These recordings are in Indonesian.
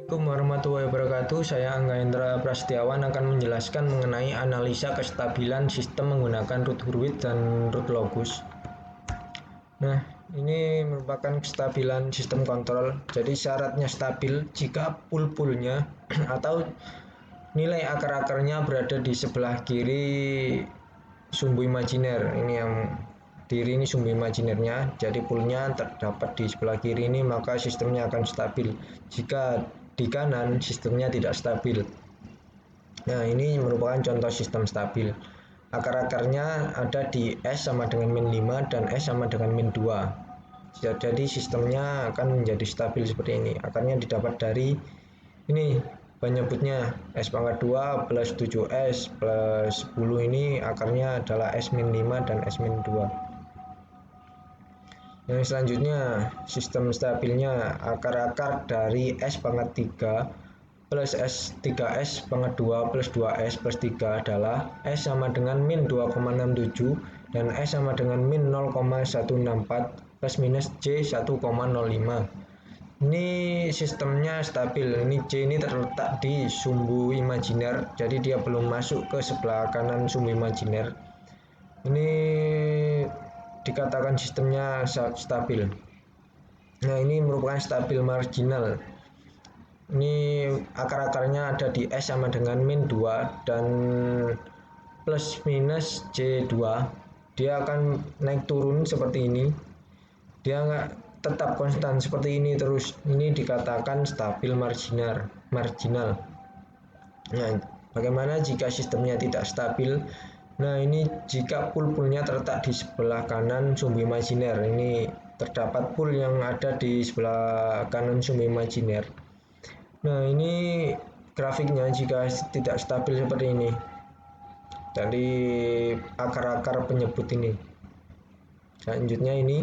Assalamualaikum warahmatullahi wabarakatuh. Saya Angga Indra Prasetyawan akan menjelaskan mengenai analisa kestabilan sistem menggunakan root Hurwitz dan root Logus. Nah, ini merupakan kestabilan sistem kontrol. Jadi syaratnya stabil jika pool-poolnya atau nilai akar-akarnya berada di sebelah kiri sumbu imajiner. Ini yang kiri ini sumbu imajinernya, jadi poolnya terdapat di sebelah kiri ini, maka sistemnya akan stabil. Jika di kanan, sistemnya tidak stabil. Nah, ini merupakan contoh sistem stabil. Akar-akarnya ada di S sama dengan min 5 dan S sama dengan min 2. Jadi sistemnya akan menjadi stabil seperti ini. Akarnya didapat dari ini penyebutnya S pangkat 2 plus 7S plus 10, ini akarnya adalah S min 5 dan S min 2. Yang selanjutnya, sistem stabilnya akar-akar dari S pangkat 3 plus S3S pangkat 2 plus 2S plus 3 adalah S sama dengan min 2,67 dan S sama dengan min 0,164 plus minus J 1,05. Ini sistemnya stabil. Ini J ini terletak di sumbu imajiner, jadi dia belum masuk ke sebelah kanan sumbu imajiner. Ini dikatakan sistemnya stabil. Nah, ini merupakan stabil marginal. Ini akar-akarnya ada di S sama dengan min 2 dan plus minus J2. Dia akan naik turun seperti ini. Dia nggak tetap konstan seperti ini terus. Ini dikatakan stabil marginal. Nah, bagaimana jika sistemnya tidak stabil? Nah, ini jika pool-poolnya terletak di sebelah kanan sumbu imajiner. Ini terdapat pool yang ada di sebelah kanan sumbu imajiner. Nah, ini grafiknya jika tidak stabil seperti ini. Dari akar-akar penyebut ini. Selanjutnya ini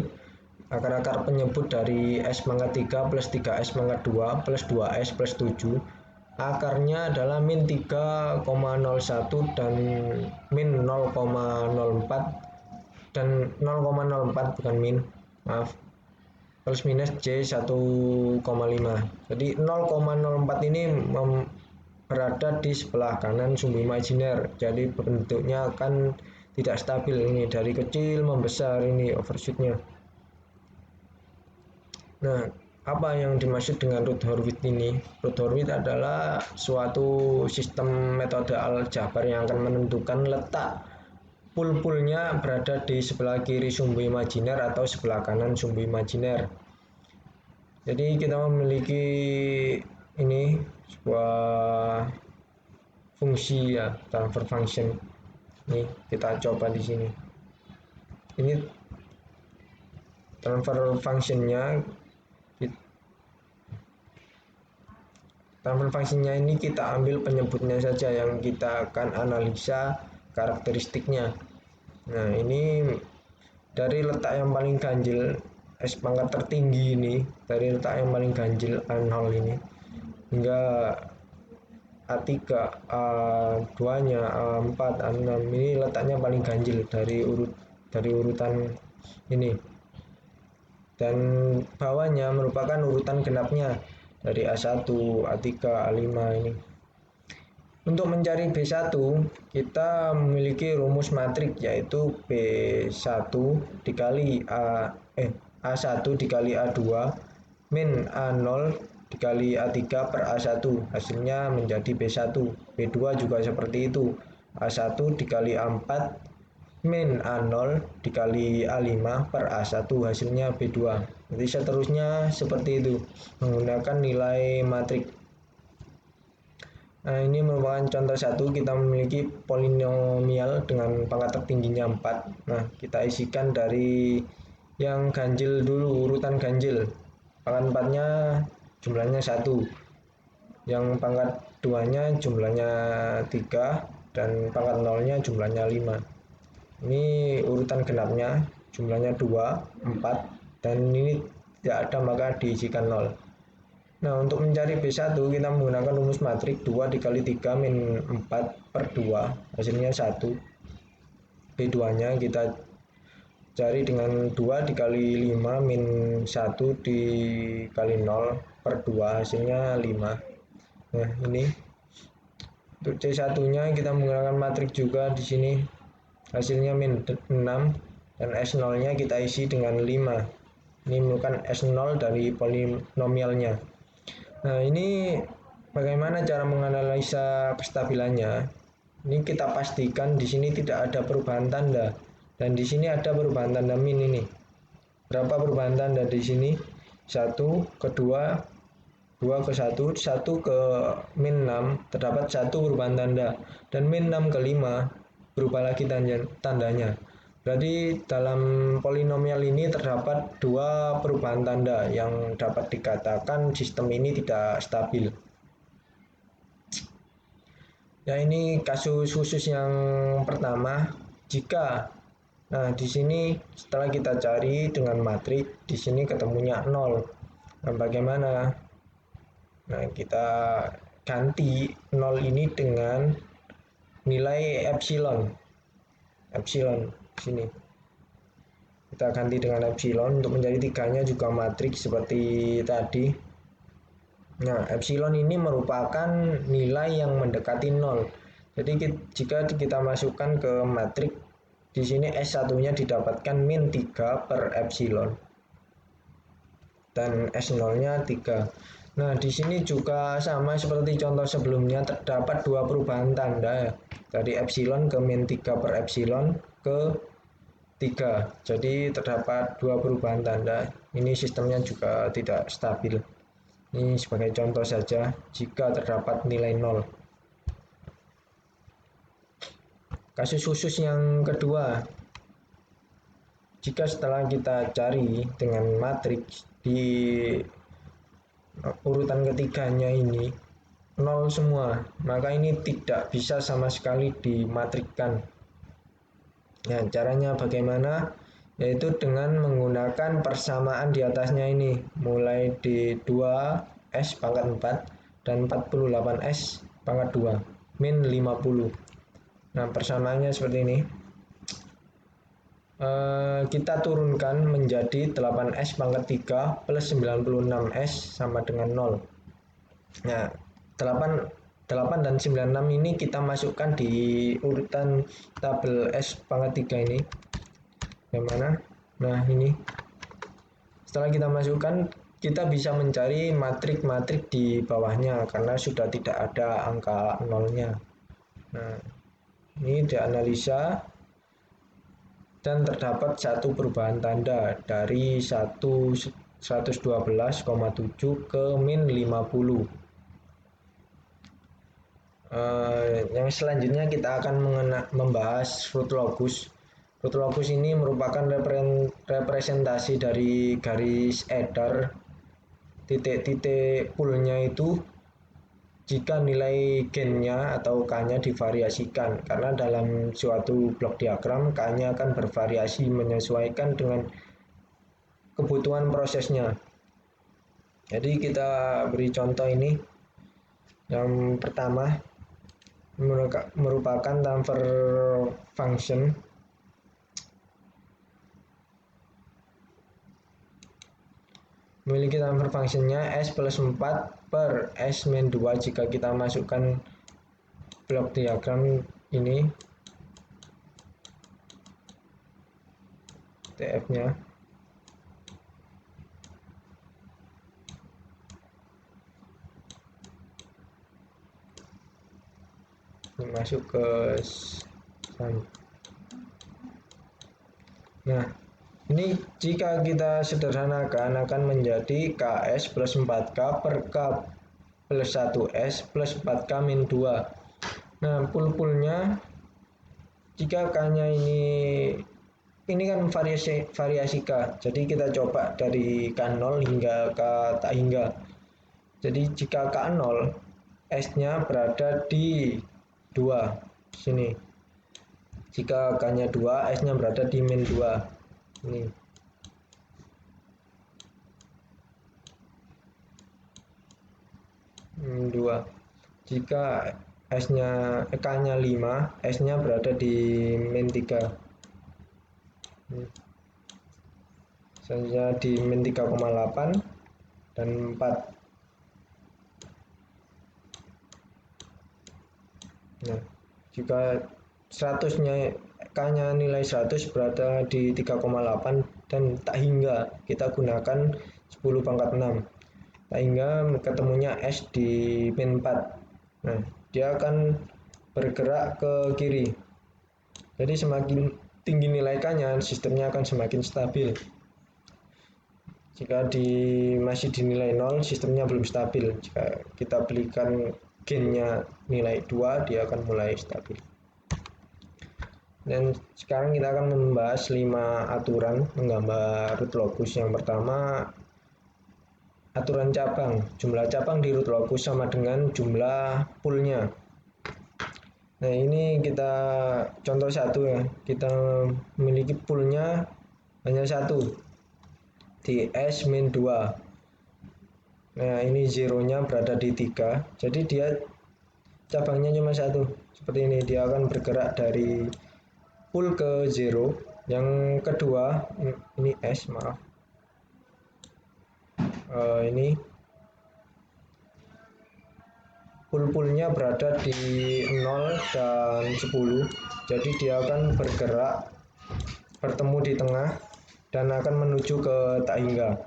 akar-akar penyebut dari S pangkat 3 plus 3S pangkat 2 plus 2S plus 7. Akarnya adalah min 3,01 dan min 0,04 dan 0,04 bukan min, maaf, plus minus J 1,5. Jadi 0,04 ini berada di sebelah kanan sumbu imajiner, jadi bentuknya akan tidak stabil. Ini dari kecil membesar, ini overshootnya. Nah, apa yang dimaksud dengan root Hurwitz ini? Root Hurwitz adalah suatu sistem metode aljabar yang akan menentukan letak pool-poolnya berada di sebelah kiri sumbu imajiner atau sebelah kanan sumbu imajiner. Jadi kita memiliki ini sebuah fungsi ya, transfer function. Ini kita coba di sini. Ini transfer functionnya. Transfer functionnya ini kita ambil penyebutnya saja yang kita akan analisa karakteristiknya. Nah, ini dari letak yang paling ganjil S pangkat tertinggi ini, dari letak yang paling ganjil A0 ini hingga A3, A2 nya, A4, A6, ini letaknya paling ganjil dari urutan ini. Dan bawahnya merupakan urutan genapnya dari A1, A3, A5 ini. Untuk mencari B1, kita memiliki rumus matrik yaitu B1 dikali A1 dikali A2 min A0 dikali A3 per A1, hasilnya menjadi B1. B2 juga seperti itu, A1 dikali A4 min A0 dikali A5 per A1, hasilnya B2. Jadi seterusnya seperti itu menggunakan nilai matrik. Nah, ini merupakan contoh satu. Kita memiliki polinomial dengan pangkat tertingginya 4. Nah, kita isikan dari yang ganjil dulu, urutan ganjil. Pangkat 4-nya jumlahnya 1. Yang pangkat 2-nya jumlahnya 3 dan pangkat 0-nya jumlahnya 5. Ini urutan genapnya, jumlahnya 2, 4 dan ini tidak ada maka diisikan 0. Nah, untuk mencari B1 kita menggunakan rumus matrik 2 dikali 3 min 4 per 2, hasilnya 1. B2 nya kita cari dengan 2 dikali 5 min 1 dikali 0 per 2, hasilnya 5. Nah, ini untuk C1 nya kita menggunakan matriks juga di sini, hasilnya min 6 dan S0 nya kita isi dengan 5. Ini merupakan S0 dari polinomialnya. Nah, ini bagaimana cara menganalisa kestabilannya? Ini kita pastikan di sini tidak ada perubahan tanda, dan di sini ada perubahan tanda min ini. Berapa perubahan tanda di sini? 1 ke 2, 2 ke 1, 1 ke min 6, terdapat 1 perubahan tanda, dan min 6 ke 5 berubah lagi tandanya. Berarti dalam polinomial ini terdapat 2 perubahan tanda yang dapat dikatakan sistem ini tidak stabil. Ya, ini kasus khusus yang pertama. Jika di sini setelah kita cari dengan matriks, di sini ketemunya 0. Nah, bagaimana? Nah, kita ganti 0 ini dengan nilai epsilon. Epsilon sini. Kita ganti dengan epsilon untuk menjadi tiganya juga matriks seperti tadi. Nah, epsilon ini merupakan nilai yang mendekati 0. Jadi jika kita masukkan ke matriks, di sini S1-nya didapatkan min 3 per epsilon. Dan S0-nya 3. Nah, di sini juga sama seperti contoh sebelumnya, terdapat 2 perubahan tanda dari epsilon ke min 3 per epsilon ke 3. Jadi terdapat 2 perubahan tanda. Ini sistemnya juga tidak stabil. Ini sebagai contoh saja jika terdapat nilai 0. Kasus khusus yang kedua, jika setelah kita cari dengan matriks di urutan ketiganya ini 0 semua, maka ini tidak bisa sama sekali dimatrikkan. Nah, caranya bagaimana? Yaitu dengan menggunakan persamaan di atasnya ini, mulai di 2S pangkat 4 dan 48S pangkat 2, min 50. Nah, persamaannya seperti ini. Kita turunkan menjadi 8S pangkat 3 plus 96S sama dengan 0. Nah, 8 dan 96 ini kita masukkan di urutan tabel S pangkat 3 ini. Bagaimana? Nah, ini. Setelah kita masukkan, kita bisa mencari matrik-matrik di bawahnya karena sudah tidak ada angka nolnya. Nah, ini dianalisa dan terdapat 1 perubahan tanda dari 112,7 ke min 50. Yang selanjutnya kita akan membahas root locus. Root locus ini merupakan representasi dari garis edar titik-titik poolnya itu jika nilai gennya atau k-nya divariasikan, karena dalam suatu blok diagram k-nya akan bervariasi menyesuaikan dengan kebutuhan prosesnya. Jadi kita beri contoh ini. Yang pertama merupakan transfer function memiliki transfer functionnya S plus 4 per S min 2 jika kita masukkan blok diagram ini TF nya masuk ke nah, ini jika kita sederhanakan akan menjadi KS plus 4K per K plus 1S plus 4K min 2. Nah, pool-poolnya jika K-nya ini kan variasi K. Jadi kita coba dari K0 hingga K tak hingga. Jadi jika K0 S-nya berada di 2 sini. Jika K-nya 2, S-nya berada di min 2. Ini. Min 2. Jika K-nya 5, S-nya berada di min 3. Selanjutnya di min 3,8 dan 4. Nah, jika 100-nya K-nya nilai 100 berada di 3,8 dan tak hingga kita gunakan 10 pangkat 6. Tak hingga ketemunya S di min 4. Nah, dia akan bergerak ke kiri. Jadi semakin tinggi nilai K-nya, sistemnya akan semakin stabil. Jika masih dinilai 0, sistemnya belum stabil. Jika kita belikan gainnya nilai 2, dia akan mulai stabil. Dan sekarang kita akan membahas 5 aturan menggambar root locus. Yang pertama, aturan cabang. Jumlah cabang di root locus sama dengan jumlah poolnya. Nah, ini kita contoh satu ya. Kita memiliki poolnya hanya satu di S min 2. Nah, ini zeronya berada di 3. Jadi dia cabangnya cuma satu. Seperti ini, dia akan bergerak dari pool ke zero. Yang kedua, ini S, maaf. Ini pool-poolnya berada di 0 dan 10. Jadi dia akan bergerak bertemu di tengah dan akan menuju ke tak hingga.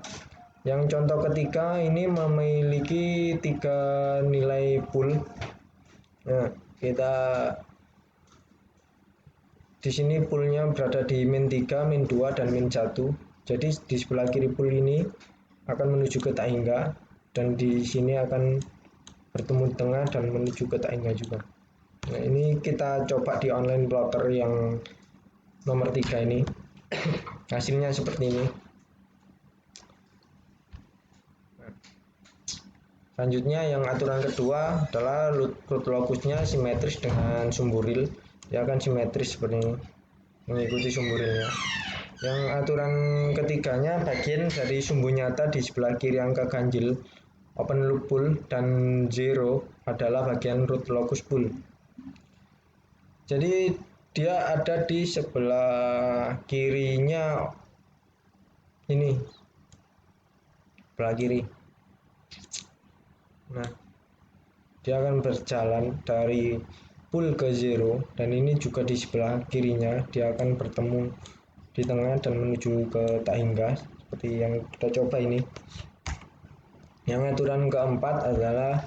Yang contoh ketiga ini memiliki 3 nilai pool. Nah, kita di sini poolnya berada di min 3, min 2, dan min 1. Jadi di sebelah kiri pool ini akan menuju ke tak hingga dan di sini akan bertemu di tengah dan menuju ke tak hingga juga. Nah, ini kita coba di online plotter yang nomor 3 ini. Hasilnya seperti ini. Selanjutnya yang aturan kedua adalah root locusnya simetris dengan sumbu real. Dia akan simetris seperti ini, mengikuti sumbu realnya. Yang aturan ketiganya, bagian dari sumbu nyata di sebelah kiri angka ganjil open loop pool dan zero adalah bagian root locus pool. Jadi dia ada di sebelah kirinya ini, sebelah kiri. Nah, dia akan berjalan dari pool ke zero dan ini juga di sebelah kirinya dia akan bertemu di tengah dan menuju ke tak hingga seperti yang kita coba ini. Yang aturan keempat adalah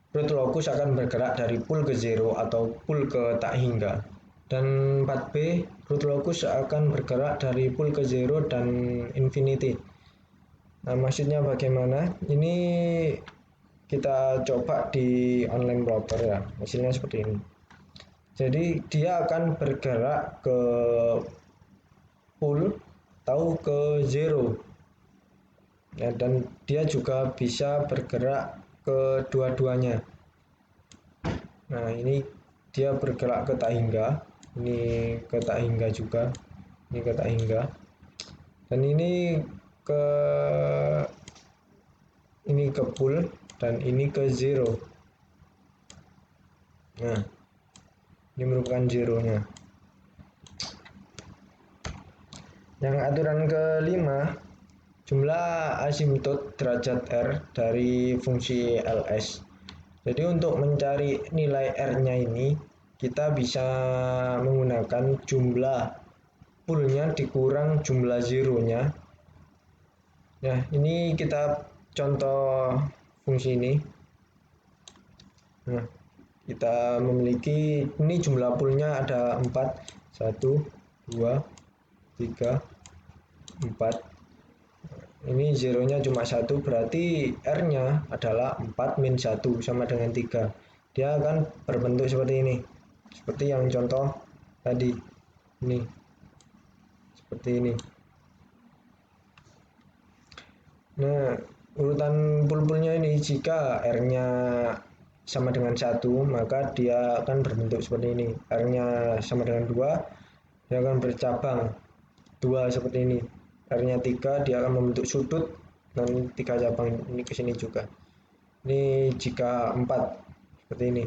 root locus akan bergerak dari pool ke zero atau pool ke tak hingga. Dan 4B, root locus akan bergerak dari pool ke zero dan infinity. Nah, maksudnya bagaimana? Ini kita coba di online plotter ya, hasilnya seperti ini. Jadi dia akan bergerak ke pool atau ke zero ya, dan dia juga bisa bergerak ke dua-duanya. Nah, ini dia bergerak ke tak hingga, ini ke tak hingga juga, ini ke tak hingga, dan ini ke pool dan ini ke zero. Nah, ini merupakan zeronya. Yang aturan kelima, jumlah asimtot derajat R dari fungsi LS. Jadi untuk mencari nilai R-nya ini, kita bisa menggunakan jumlah poolnya dikurang jumlah zeronya. Nah, ini kita contoh fungsi ini. Nah, kita memiliki ini jumlah poolnya ada 4, 1, 2, 3, 4. Ini zeronya cuma 1, berarti R-nya adalah 4 min 1 sama dengan 3. Dia akan berbentuk seperti ini. Seperti yang contoh tadi. Ini. Seperti ini. Nah, urutan pool-poolnya ini jika R-nya sama dengan 1, maka dia akan berbentuk seperti ini. R-nya sama dengan 2, dia akan bercabang 2 seperti ini. R-nya 3, dia akan membentuk sudut dan 3 cabang ini ke sini juga. Ini jika 4 seperti ini.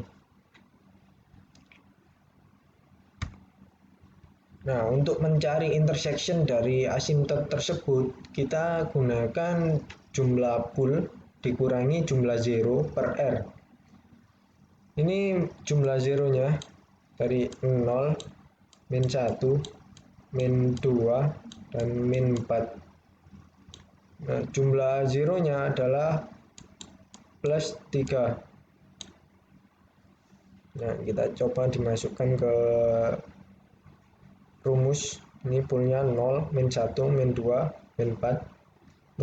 Nah, untuk mencari intersection dari asimtot tersebut, kita gunakan jumlah pool dikurangi jumlah zero per R. Ini jumlah zeronya dari 0, min 1, min 2, dan min 4. Nah, jumlah zeronya adalah plus 3. Nah, kita coba dimasukkan ke rumus. Ini poolnya 0, min 1, min 2, min 4.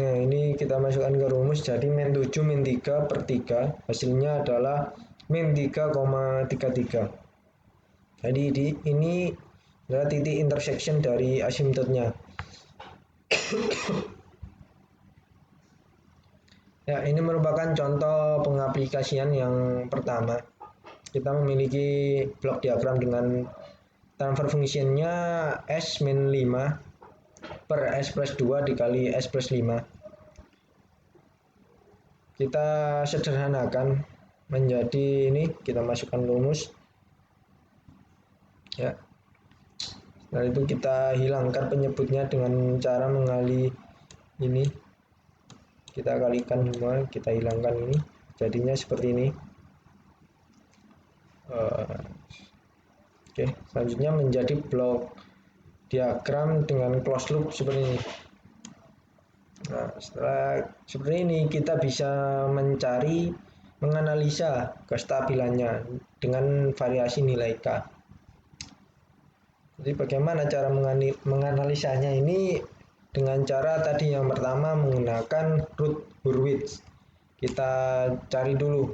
Nah, ini kita masukkan ke rumus, jadi min 7 min 3 per 3. Hasilnya adalah min 3,33. Jadi ini adalah titik intersection dari asymptotnya. Ya, ini merupakan contoh pengaplikasian yang pertama. Kita memiliki blok diagram dengan transfer function-nya S min 5 per S plus 2 dikali S plus 5. Kita sederhanakan menjadi ini, kita masukkan rumus. Ya. Setelah itu kita hilangkan penyebutnya dengan cara mengali ini. Kita kalikan semua, kita hilangkan ini, jadinya seperti ini. Oke, selanjutnya menjadi blok diagram dengan closed loop seperti ini. Nah, setelah seperti ini kita bisa mencari, menganalisa kestabilannya dengan variasi nilai K. Jadi bagaimana cara menganalisanya ini? Dengan cara tadi yang pertama menggunakan root Hurwitz. Kita cari dulu.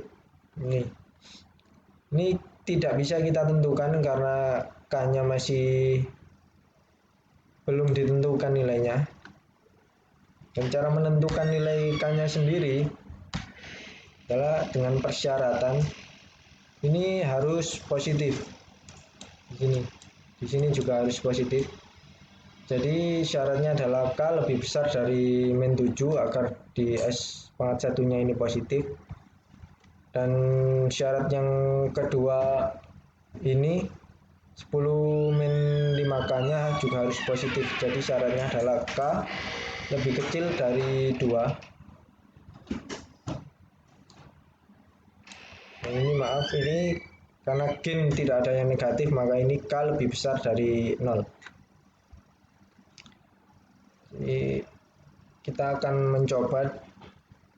Ini tidak bisa kita tentukan karena K-nya masih belum ditentukan nilainya. Dan cara menentukan nilai K-nya sendiri adalah dengan persyaratan ini harus positif. Di sini juga harus positif. Jadi syaratnya adalah K lebih besar dari min 7 agar di S pangkat satunya ini positif. Dan syarat yang kedua ini 10 min 5K-nya juga harus positif. Jadi syaratnya adalah K lebih kecil dari 2. Nah, ini maaf, ini karena gain tidak ada yang negatif, maka ini K lebih besar dari 0. Jadi kita akan mencoba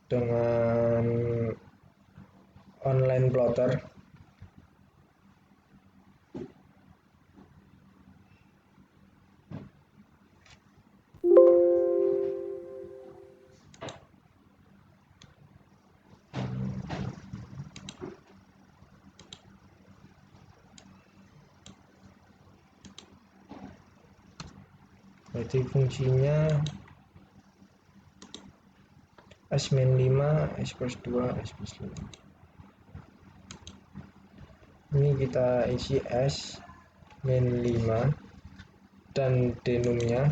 dengan online plotter. Jadi fungsinya S min 5, S plus 2, S plus 5. Ini kita isi S min 5 dan denumnya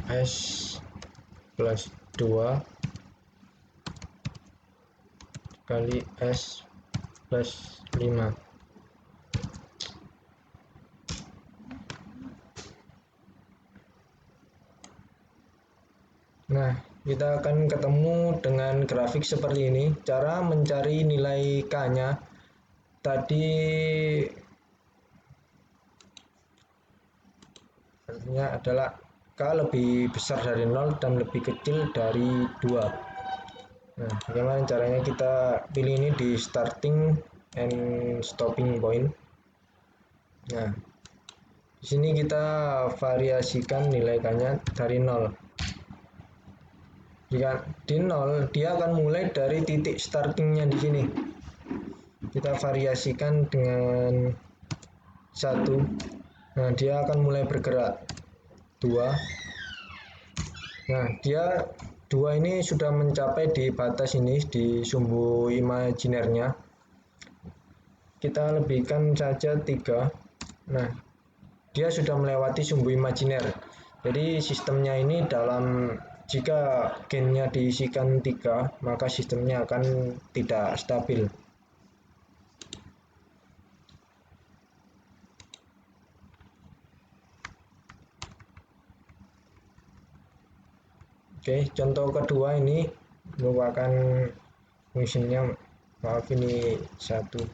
S plus 2 kali S plus 5. Nah, kita akan ketemu dengan grafik seperti ini. Cara mencari nilai K-nya tadi artinya adalah K lebih besar dari 0 dan lebih kecil dari 2. Nah, bagaimana caranya? Kita pilih ini di starting and stopping point. Nah, di sini kita variasikan nilai K-nya dari 0. Jika di 0, dia akan mulai dari titik startingnya di sini. Kita variasikan dengan 1. Nah, dia akan mulai bergerak. 2. Nah, dia 2 ini sudah mencapai di batas ini, di sumbu imajinernya. Kita lebihkan saja 3. Nah, dia sudah melewati sumbu imajiner. Jadi sistemnya ini jika gennya diisikan 3, maka sistemnya akan tidak stabil. Oke, contoh kedua ini merupakan fungsinya, maaf ini 1.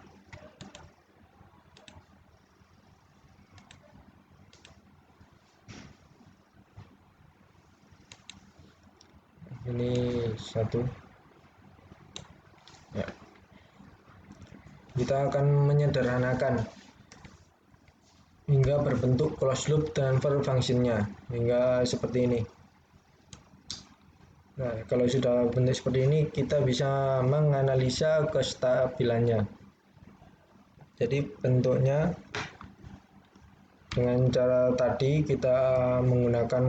Ini 1. Ya. Kita akan menyederhanakan hingga berbentuk closed loop transfer function-nya hingga seperti ini. Nah, kalau sudah bentuk seperti ini, kita bisa menganalisa kestabilannya. Jadi bentuknya dengan cara tadi kita menggunakan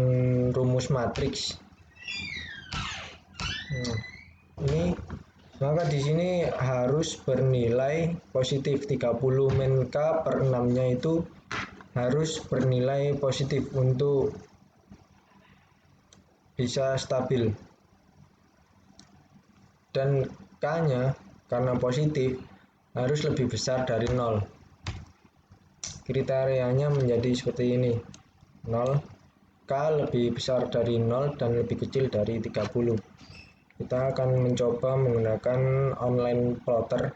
rumus matriks. Nah, ini maka di sini harus bernilai positif 30 min K per 6-nya itu harus bernilai positif untuk bisa stabil. Dan K-nya karena positif harus lebih besar dari 0. Kriterianya menjadi seperti ini. 0, K lebih besar dari 0 dan lebih kecil dari 30. Kita akan mencoba menggunakan online plotter.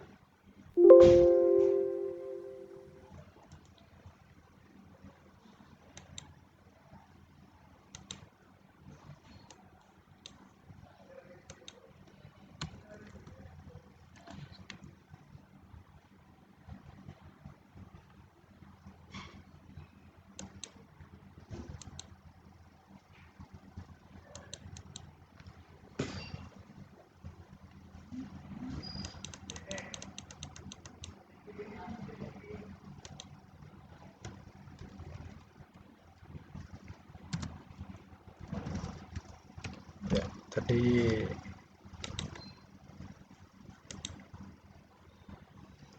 Ya, tadi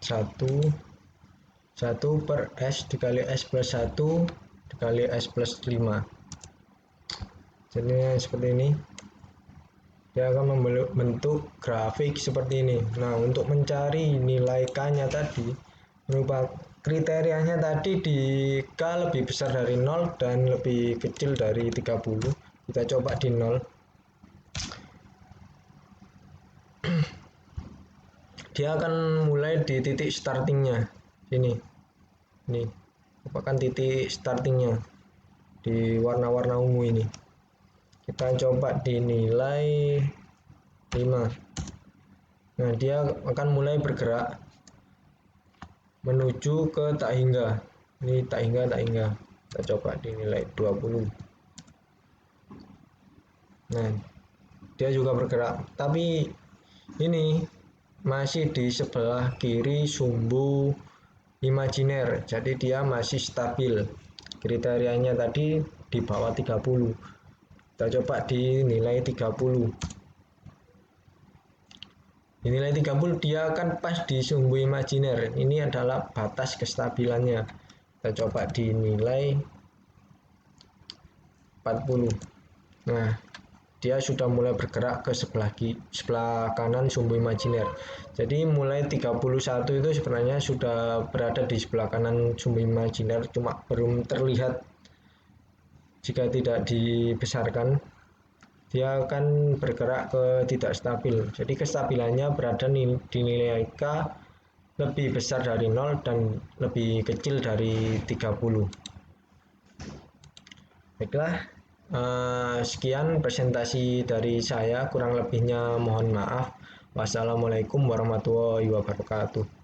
satu per S dikali S plus 1 dikali S plus 5. Jadi seperti ini. Dia akan membentuk grafik seperti ini. Nah, untuk mencari nilai K-nya tadi, merupakan kriterianya tadi di K lebih besar dari 0 dan lebih kecil dari 30. Kita coba di 0. Dia akan mulai di titik startingnya. Ini merupakan titik startingnya di warna-warna ungu ini. Kita coba dinilai 5. Nah, dia akan mulai bergerak menuju ke tak hingga. Ini tak hingga. Kita coba dinilai 20. Nah, dia juga bergerak, tapi ini masih di sebelah kiri sumbu imajiner, jadi dia masih stabil. Kriterianya tadi di bawah 30. Kita coba dinilai 30. Dinilai 30, dia akan pas di sumbu imajiner. Ini adalah batas kestabilannya. Kita coba dinilai 40. Nah, dia sudah mulai bergerak ke sebelah kanan sumbu imajiner. Jadi mulai 31 itu sebenarnya sudah berada di sebelah kanan sumbu imajiner, cuma belum terlihat jika tidak dibesarkan. Dia akan bergerak ke tidak stabil. Jadi kestabilannya berada di nilai K lebih besar dari 0 dan lebih kecil dari 30. Baiklah, sekian presentasi dari saya, kurang lebihnya mohon maaf. Wassalamualaikum warahmatullahi wabarakatuh.